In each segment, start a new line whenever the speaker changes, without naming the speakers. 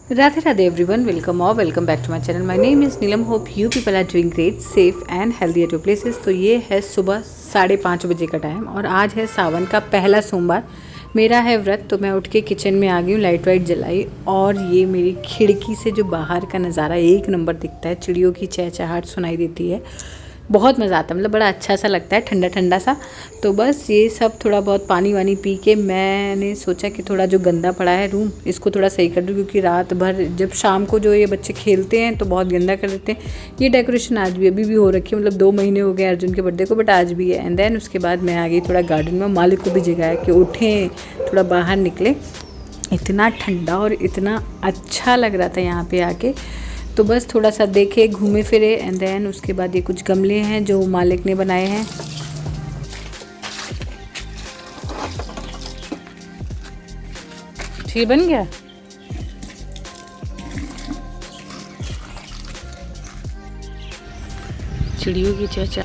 Radhe Radhe everyone, welcome back to my channel. My name is Neelam. Hope you people are doing great, safe and healthy at your places. तो ये है सुबह 5:30 बजे का time और आज है सावन का पहला सोमवार। मेरा है व्रत, तो मैं उठ के किचन में आ गई हूँ, लाइट वाइट जलाई और ये मेरी खिड़की से जो बाहर का नज़ारा एक नंबर दिखता है, चिड़ियों की चहचहाहट सुनाई देती है। बहुत मज़ा आता है, मतलब बड़ा अच्छा सा लगता है, ठंडा ठंडा सा। तो बस ये सब थोड़ा बहुत पानी वानी पी के मैंने सोचा कि थोड़ा जो गंदा पड़ा है रूम, इसको थोड़ा सही कर दूँ, क्योंकि रात भर जब शाम को जो ये बच्चे खेलते हैं तो बहुत गंदा कर देते हैं। ये डेकोरेशन आज भी अभी भी हो रखी है, मतलब 2 महीने हो गए अर्जुन के बर्थडे को, बट आज भी है। एंड देन उसके बाद मैं आ गई थोड़ा गार्डन में, मालिक को भी जगाया कि उठें, थोड़ा बाहर निकले। इतना ठंडा और इतना अच्छा लग रहा था यहाँ पे आके, तो बस थोड़ा सा देखे, घूमे फिरे। एंड देन उसके बाद ये कुछ गमले हैं जो मालिक ने बनाए हैं। ठीक बन गया। चिड़ियों की चहचहा,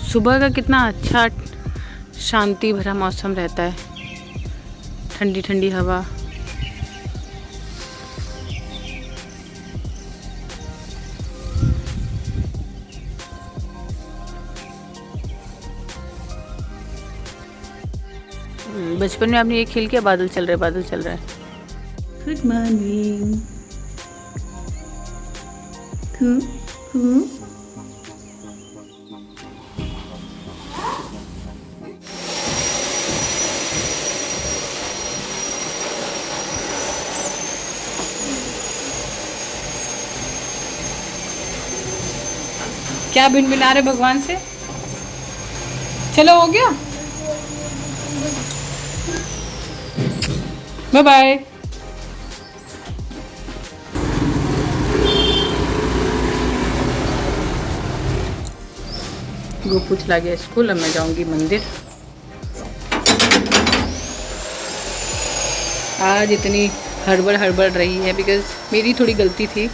सुबह का कितना अच्छा शांति भरा मौसम रहता है, ठंडी ठंडी हवा। बचपन में आपने ये खेल किया, बादल चल रहे, बादल चल रहा है। Good morning. क्या भिनभिना रहे भगवान से? चलो हो गया, बाय बाय। गोपू चला गया स्कूल, अब मैं जाऊंगी मंदिर। आज इतनी हड़बड़ रही है बिकॉज़ मेरी थोड़ी गलती थी।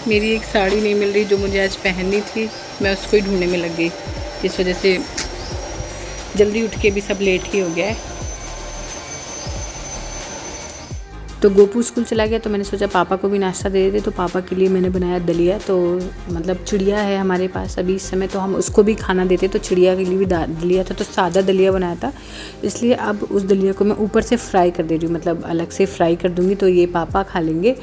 मेरी एक साड़ी नहीं मिल रही जो मुझे आज पहननी थी, मैं उसको ही ढूंढने में लग गई। इस वजह से जल्दी उठ के भी सब लेट ही हो गया है। तो गोपू स्कूल चला गया, तो मैंने सोचा पापा को भी नाश्ता दे देते। तो पापा के लिए मैंने बनाया दलिया। तो मतलब चिड़िया है हमारे पास अभी इस समय, तो हम उसको भी खाना देते, तो चिड़िया के लिए भी दलिया था। तो सादा दलिया बनाया था, इसलिए अब उस दलिया को मैं ऊपर से फ्राई कर दे रही हूँ, मतलब अलग से फ्राई कर दूँगी। तो ये पापा खा लेंगे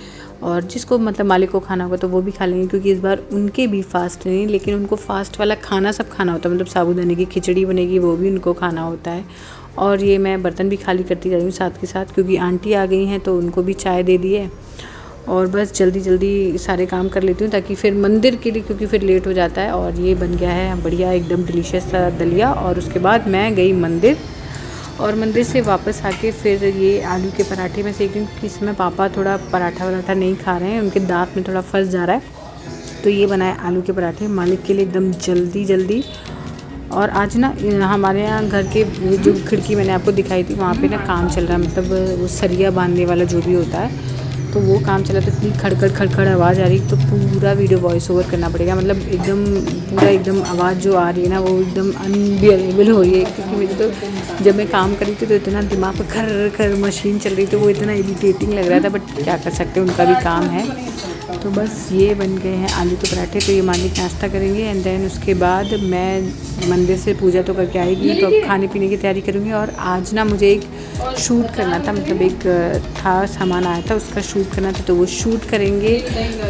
और जिसको मतलब मालिक को खाना होगा तो वो भी खा लेंगे, क्योंकि इस बार उनके भी फास्ट नहीं, लेकिन उनको फास्ट वाला खाना सब खाना होता है। मतलब साबूदाने की खिचड़ी बनेगी, वो भी उनको खाना होता है। और ये मैं बर्तन भी खाली करती जा रही हूँ साथ के साथ, क्योंकि आंटी आ गई हैं तो उनको भी चाय दे दी है। और बस जल्दी जल्दी सारे काम कर लेती हूँ ताकि फिर मंदिर के लिए, क्योंकि फिर लेट हो जाता है। और ये बन गया है बढ़िया एकदम डिलीशियस सा दलिया। और उसके बाद मैं गई मंदिर, और मंदिर से वापस आके फिर ये आलू के पराठे में सेक रही हूँ, क्योंकि इसमें पापा थोड़ा पराठा वराठा नहीं खा रहे हैं, उनके दांत में थोड़ा फंस जा रहा है। तो ये बनाए आलू के पराठे मालिक के लिए एकदम जल्दी। और आज ना हमारे यहाँ घर के जो खिड़की मैंने आपको दिखाई थी, वहाँ पे ना काम चल रहा है, मतलब वो सरिया बांधने वाला जो भी होता है, तो वो काम चला। तो इतनी खड़खड़ आवाज़ आ रही, तो पूरा वीडियो वॉइस ओवर करना पड़ेगा। मतलब एकदम पूरा एकदम आवाज़ जो आ रही है ना, वो एकदम अनबियरेबल हो रही है। क्योंकि मेरी तो जब मैं काम कर रही थी तो इतना दिमाग पर खर मशीन चल रही थी, वो इतना इरिटेटिंग लग रहा था, बट क्या कर सकते हैं, उनका भी काम है। तो बस ये बन गए हैं आलू के पराठे। तो ये मालिक नाश्ता करेंगे, एंड देन उसके बाद मैं मंदिर से पूजा तो करके आएगी, तो अब खाने पीने की तैयारी करूँगी। और आज ना मुझे एक शूट करना था, मतलब एक था सामान आया था, उसका शूट करना था, तो वो शूट करेंगे,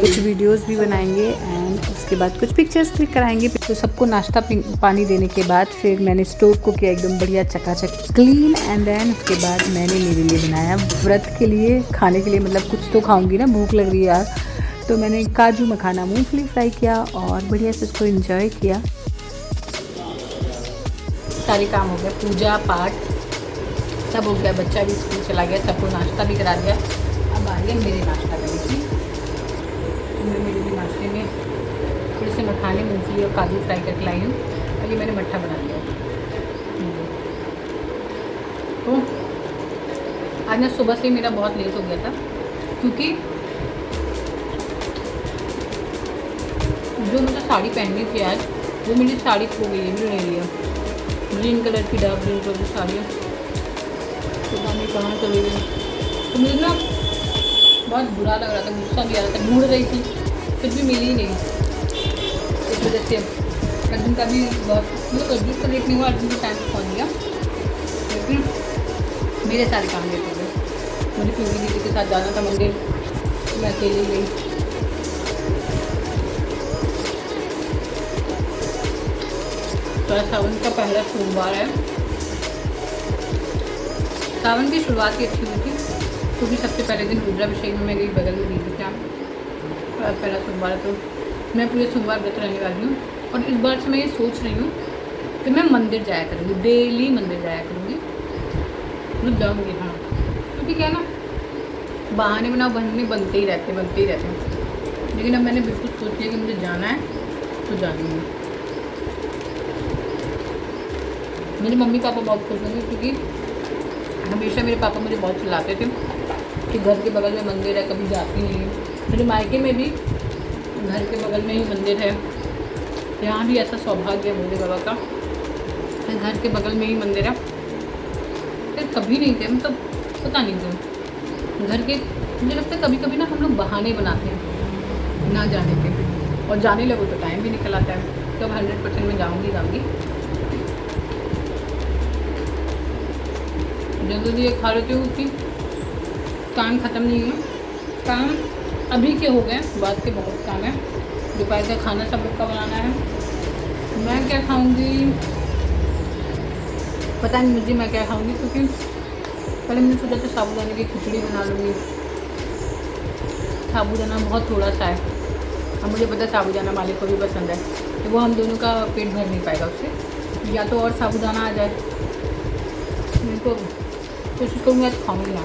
कुछ वीडियोस भी बनाएंगे, एंड उसके बाद कुछ पिक्चर्स क्लिक कराएंगे। तो सबको नाश्ता पानी देने के बाद फिर मैंने स्टोव को किया एकदम बढ़िया चकाचक क्लीन। एंड देन उसके बाद मैंने मेरे लिए बनाया व्रत के लिए खाने के लिए, मतलब कुछ तो खाऊंगी ना, भूख लग रही है यार। तो मैंने काजू मखाना मूंगफली फ्राई किया और बढ़िया से उसको एंजॉय किया। सारे काम हो गया, पूजा पाठ सब हो गया, बच्चा भी स्कूल चला गया, सबको नाश्ता भी करा दिया। अब आ रही है मेरे नाश्ता करने की। तो मैं मेरे लिए नाश्ते में थोड़े से मखाने मूंगफली और काजू फ्राई करके लाई हूँ, और ये मैंने मट्ठा बना लिया। तो आज ना सुबह से मेरा बहुत लेट हो गया था, क्योंकि जो मुझे साड़ी पहननी थी आज, वो मेरी साड़ी खो गई है, मिल नहीं रही है। ग्रीन कलर की, डार्क ग्रीन कलर की साड़ी है, पता नहीं कहाँ चली गई। तो मुझे ना बहुत बुरा लग रहा था, गुस्सा भी आ रहा था, ढूंढ रही थी कुछ भी मिली ही नहीं। इस वजह से अर्जुन का भी बहुत मतलब अर्जुन का लेट नहीं हुआ, अर्जुन के टाइम पर पहुँच गया, लेकिन मेरे सारे काम लेट हो गए। मुझे पिंकी दीदी के साथ जाना था मंदिर, मैं अकेले गई। तो सावन का पहला सोमवार है। सावन की शुरुआत ही अच्छी हुई थी, क्योंकि सबसे पहले दिन रुद्राभिषेक में मैं गई बगल में दीदी क्या, और पहला सोमवार तो मैं पूरे सोमवार व्रत रहने वाली हूँ। और इस बार से मैं ये सोच रही हूँ कि मैं मंदिर जाया करूँगी, डेली मंदिर जाया करूँगी, मतलब जाऊँगी। हाँ, क्योंकि क्या ना, बहाने बनते ही रहते हैं। लेकिन अब मैंने बिल्कुल सोच लिया कि मुझे जाना है तो जाऊँगी। मेरे मम्मी पापा बहुत खुश होंगे, क्योंकि हमेशा मेरे पापा मुझे बहुत चिल्लाते थे कि घर के बगल में मंदिर है, कभी जाती नहीं है। मेरे मायके में भी घर के बगल में ही मंदिर है, यहाँ भी ऐसा सौभाग्य है मेरे बाबा का, घर के बगल में ही मंदिर है। फिर कभी नहीं थे, मतलब पता नहीं क्यों घर के, मुझे लगता है कभी कभी ना हम लोग बहाने बनाते हैं ना जाने के, और जाने लगो तो टाइम भी निकल आता है। तो अब 100% में जाऊँगी। जल्दी ये खा लेती हूँ कि काम ख़त्म नहीं है, काम अभी के हो गए, बाद के बहुत काम है। दोपहर का खाना सब लोग का बनाना है। मैं क्या खाऊंगी पता नहीं मुझे, मैं क्या खाऊंगी, क्योंकि पहले मैंने सोचा था साबूदाने की खिचड़ी बना लूँगी। साबूदाना बहुत थोड़ा सा है, अब मुझे पता है साबूदाना मालिक को भी पसंद है, तो वो हम दोनों का पेट भर नहीं पाएगा उससे, या तो और साबूदाना आ जाए। मेरे को कोशिश करूँगी आज खाऊँगी ना।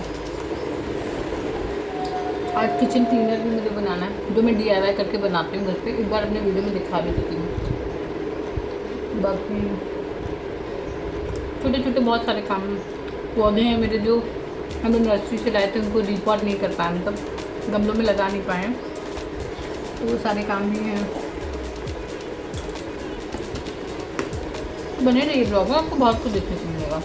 आज किचन क्लीनर भी मुझे बनाना है, जो मैं DIY करके बनाती हूँ घर पे, एक बार अपने वीडियो में दिखा भी चुकी हूँ। बाकी छोटे छोटे बहुत सारे काम, पौधे हैं मेरे जो हम लोग नर्सरी से लाए थे, उनको रिपोर्ट नहीं कर पाए, मतलब गमलों में लगा नहीं पाए, तो वो सारे काम भी हैं। बने रहिए ब्लॉग में, आपको बहुत कुछ देखने को मिलेगा।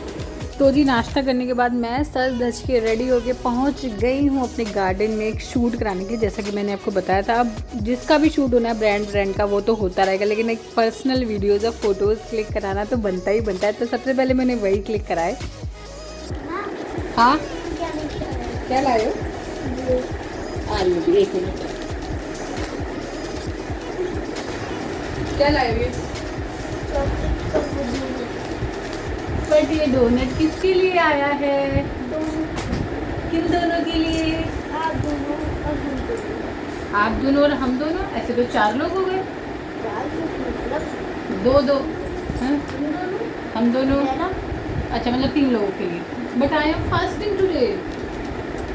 तो जी नाश्ता करने के बाद मैं सज धज के रेडी होके पहुंच गई हूँ अपने गार्डन में एक शूट कराने के, जैसा कि मैंने आपको बताया था। अब जिसका भी शूट होना है ब्रांड का वो तो होता रहेगा, लेकिन एक पर्सनल वीडियोज़ और फोटोज़ क्लिक कराना तो बनता ही बनता है। तो सबसे पहले मैंने वही क्लिक कराए। हाँ क्या लाए हो? आलू भी, एक मिनट, क्या लाए हो? बट ये डोनट किसके लिए आया है? किन दोनों के लिए? आप दोनों और हम दोनों, ऐसे तो 4 लोग हो गए। 2 हाँ? हम दोनों, अच्छा मतलब 3 लोगों के लिए। But I am fasting today,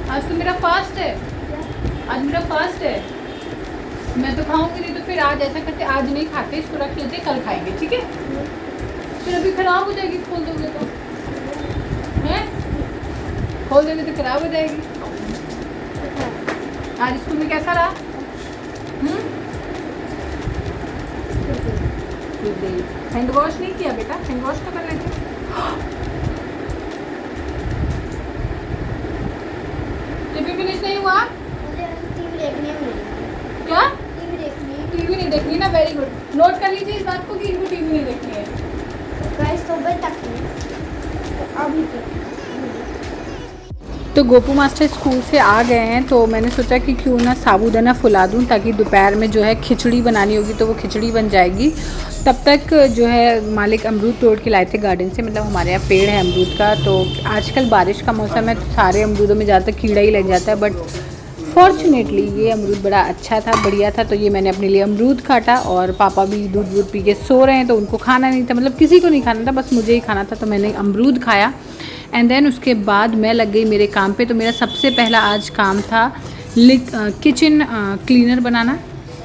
आज तो मेरा फास्ट है, आज मेरा फास्ट है। मैं तो खाऊंगी नहीं, तो फिर आज ऐसा करते, आज नहीं खाते, इसको रख लेते, कल खाएंगे, ठीक है? फिर अभी ख़राब हो जाएगी, खोल दोगे तो हैं, खोल दोगे तो ख़राब हो जाएगी। आज स्कूल में कैसा रहा? हैंड वॉश नहीं किया बेटा, हैंड वॉश तो कर लेते। टिफिन फिनिश नहीं हुआ? क्या? टीवी नहीं देखनी ना, वेरी गुड, नोट कर लीजिए इस बात को कि इनको टीवी नहीं देखनी है। तो गोपू मास्टर स्कूल से आ गए हैं, तो मैंने सोचा कि क्यों ना साबूदाना फुला दूं, ताकि दोपहर में जो है खिचड़ी बनानी होगी तो वो खिचड़ी बन जाएगी। तब तक जो है मालिक अमरूद तोड़ के लाए थे गार्डन से, मतलब हमारे यहाँ पेड़ है अमरूद का। तो आजकल बारिश का मौसम है, तो सारे अमरूदों में ज़्यादातर कीड़ा ही लग जाता है, बट फॉर्चुनेटली ये अमरूद बड़ा अच्छा था, बढ़िया था। तो ये मैंने अपने लिए अमरूद काटा, और पापा भी दूध वूध पी के सो रहे हैं, तो उनको खाना नहीं था, मतलब किसी को नहीं खाना था, बस मुझे ही खाना था, तो मैंने अमरूद खाया। एंड देन उसके बाद मैं लग गई मेरे काम पे। तो मेरा सबसे पहला आज काम था किचन क्लीनर बनाना।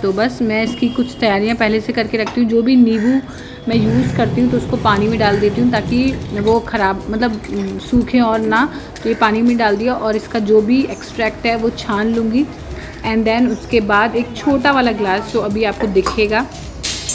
तो बस मैं इसकी कुछ तैयारियां पहले से करके रखती हूँ। जो भी नींबू मैं यूज़ करती हूँ तो उसको पानी में डाल देती हूँ, ताकि वो ख़राब मतलब सूखे और ना। तो ये पानी में डाल दिया, और इसका जो भी एक्सट्रैक्ट है वो छान लूँगी। एंड देन उसके बाद एक छोटा वाला ग्लास जो अभी आपको दिखेगा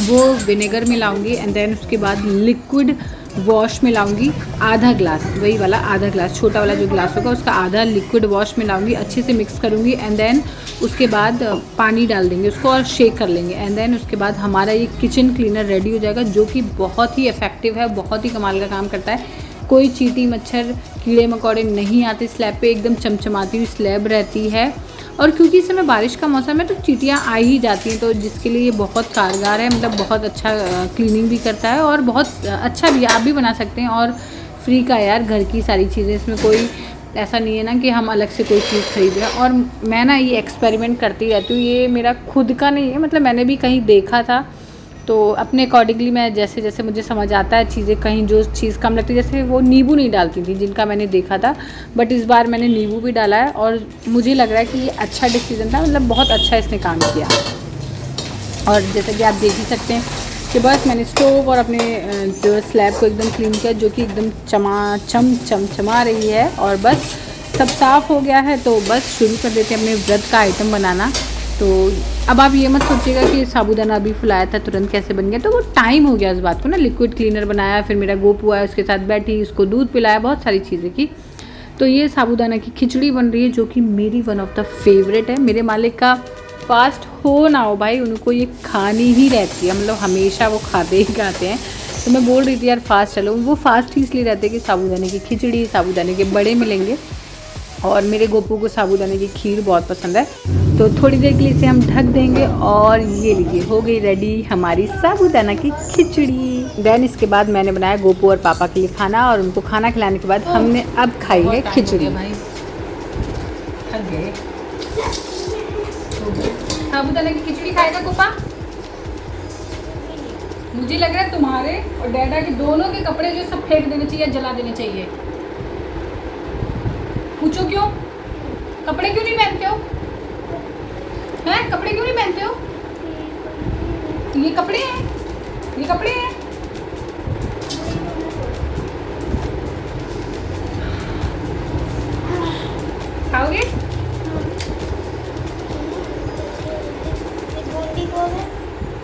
वो विनेगर में लाऊंगी। एंड देन उसके बाद लिक्विड वॉश में लाऊंगी। आधा ग्लास, वही वाला आधा ग्लास, छोटा वाला जो ग्लास होगा उसका आधा लिक्विड वॉश मिलाऊंगी, अच्छे से मिक्स करूँगी एंड देन उसके बाद पानी डाल देंगे उसको और शेक कर लेंगे एंड देन उसके बाद हमारा ये किचन क्लीनर रेडी हो जाएगा, जो कि बहुत ही इफ़ेक्टिव है, बहुत ही कमाल का काम करता है। कोई चींटी मच्छर कीड़े मकोड़े नहीं आते स्लैब पे, एकदम चमचमाती हुई स्लैब रहती है। और क्योंकि इस समय बारिश का मौसम है तो चींटियाँ आ ही जाती हैं, तो जिसके लिए ये बहुत कारगर है, मतलब बहुत अच्छा क्लीनिंग भी करता है और बहुत अच्छा भी, आप भी बना सकते हैं। और फ्री का यार, घर की सारी चीज़ें, इसमें कोई ऐसा नहीं है ना कि हम अलग से कोई चीज़ खरीद रहे हैं। और मैं ना ये एक्सपेरिमेंट करती रहती हूँ, ये मेरा खुद का नहीं है, मतलब मैंने भी कहीं देखा था तो अपने अकॉर्डिंगली मैं जैसे जैसे मुझे समझ आता है चीज़ें, कहीं जो चीज़ कम लगती है, जैसे वो नींबू नहीं डालती थी जिनका मैंने देखा था, बट इस बार मैंने नींबू भी डाला है और मुझे लग रहा है कि ये अच्छा डिसीजन था, मतलब बहुत अच्छा इसने काम किया। और जैसा कि आप देख ही सकते हैं कि बस मैंने स्टोव और अपने जो स्लैब को एकदम क्लीन किया, जो कि एकदम चमा रही है और बस सब साफ़ हो गया है। तो बस शुरू कर देते हैं अपने व्रत का आइटम बनाना। तो अब आप ये मत सोचिएगा कि साबूदाना अभी फुलाया था तुरंत कैसे बन गया, तो वो टाइम हो गया उस बात को ना। लिक्विड क्लीनर बनाया, फिर मेरा गोपू आया, उसके साथ बैठी, उसको दूध पिलाया, बहुत सारी चीज़ें की। तो ये साबूदाना की खिचड़ी बन रही है, जो कि मेरी वन ऑफ द फेवरेट है। मेरे मालिक का फास्ट हो ना हो भाई, उनको ये खानी ही रहती है, मतलब हमेशा वो खाते ही खाते हैं। तो मैं बोल रही थी यार फास्ट चलो, वो फास्ट ही इसलिए रहते हैं कि साबूदाने की खिचड़ी, साबूदाने के बड़े मिलेंगे और मेरे गोपू को साबूदाने की खीर बहुत पसंद है। तो थोड़ी देर के लिए इसे हम ढक देंगे और ये लीजिए हो गई रेडी हमारी साबूदाना की खिचड़ी। देन इसके बाद मैंने बनाया गोपू और पापा के लिए खाना और उनको खाना खिलाने के बाद हमने अब खाई है खिचड़ी। साबूदाना की खिचड़ी खाएगा गोपा? मुझे लग रहा है तुम्हारे और डैडा के दोनों के कपड़े जो सब फेंक देने चाहिए, जला देने चाहिए। पूछो क्यों? कपड़े क्यों नहीं पहनते हो? हैं? कपड़े क्यों नहीं पहनते हो? ये कपड़े हैं, ये कपड़े हैं। खाओगे?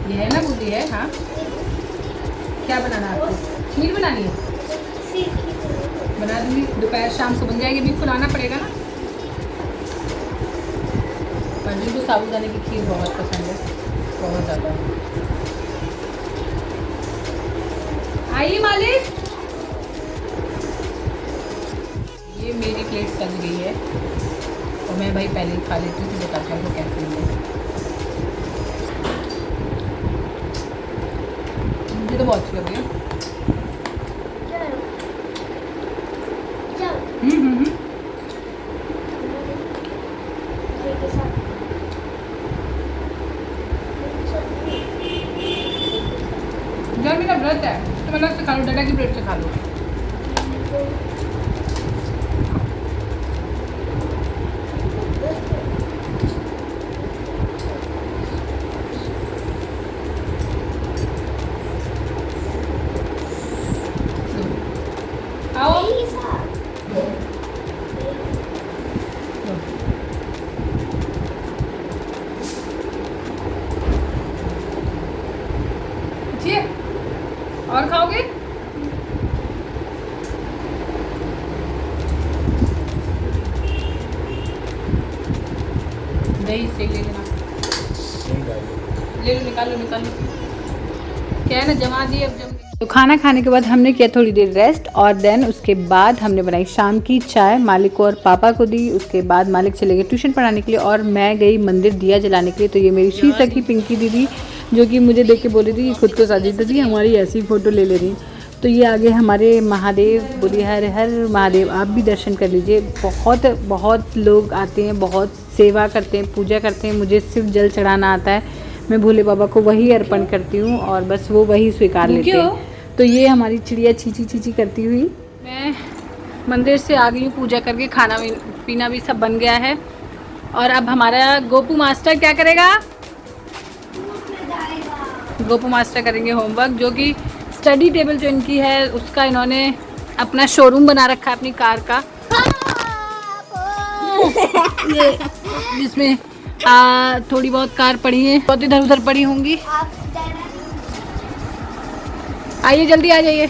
ये है ना बूंदी है। हाँ, क्या बनाना है आपको? खीर बनानी है? बना दूंगी, दोपहर शाम को बन जाएगी, भी फुलाना पड़ेगा ना। पंडित को साबूदाने की खीर बहुत पसंद है, बहुत ज़्यादा। आइए मालिक, ये मेरी प्लेट सज गई है और मैं भाई पहले ही खा लेती हूँ, बताती हूँ कैसे है। मुझे तो बहुत अच्छी लग रही है। यार मेरा व्रत है तो मैं से खा लो, डाटा की प्लेट से खा लो। आओ और खाओगे? दही से ले लेना, ले लो, निकाल लो। क्या है ना, जमा दी अब जम। तो खाना खाने के बाद हमने किया थोड़ी देर रेस्ट और देन उसके बाद हमने बनाई शाम की चाय, मालिक को और पापा को दी। उसके बाद मालिक चले गए ट्यूशन पढ़ाने के लिए और मैं गई मंदिर दिया जलाने के लिए। तो ये मेरी शी सखी पिंकी दीदी, जो कि मुझे देख के बोल रही थी खुद को साजिद दीदी हमारी ऐसी फ़ोटो ले रही। तो ये आगे हमारे महादेव, बोलिए हर हर महादेव, आप भी दर्शन कर लीजिए। बहुत बहुत लोग आते हैं, बहुत सेवा करते हैं, पूजा करते हैं। मुझे सिर्फ जल चढ़ाना आता है, मैं भोले बाबा को वही अर्पण करती हूँ और बस वो वही स्वीकार लेते हैं। तो ये हमारी चिड़िया चीची चीची करती हुई, मैं मंदिर से आ गई हूँ पूजा करके, खाना पीना भी सब बन गया है। और अब हमारा गोपू मास्टर क्या करेगा? गोपू मास्टर करेंगे होमवर्क, जो कि स्टडी टेबल जो इनकी है उसका इन्होंने अपना शोरूम बना रखा है अपनी कार का, ये जिसमें थोड़ी बहुत कार पड़ी है, बहुत इधर उधर पड़ी होंगी। आइए जल्दी आ जाइए।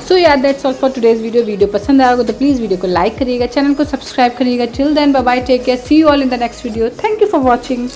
सो यार that's all for today's video पसंद आएगा तो प्लीज़ वीडियो को लाइक करिएगा, चैनल को सब्सक्राइब करिएगा। Till then bye bye, take care, see you all in the next video. Thank you for watching.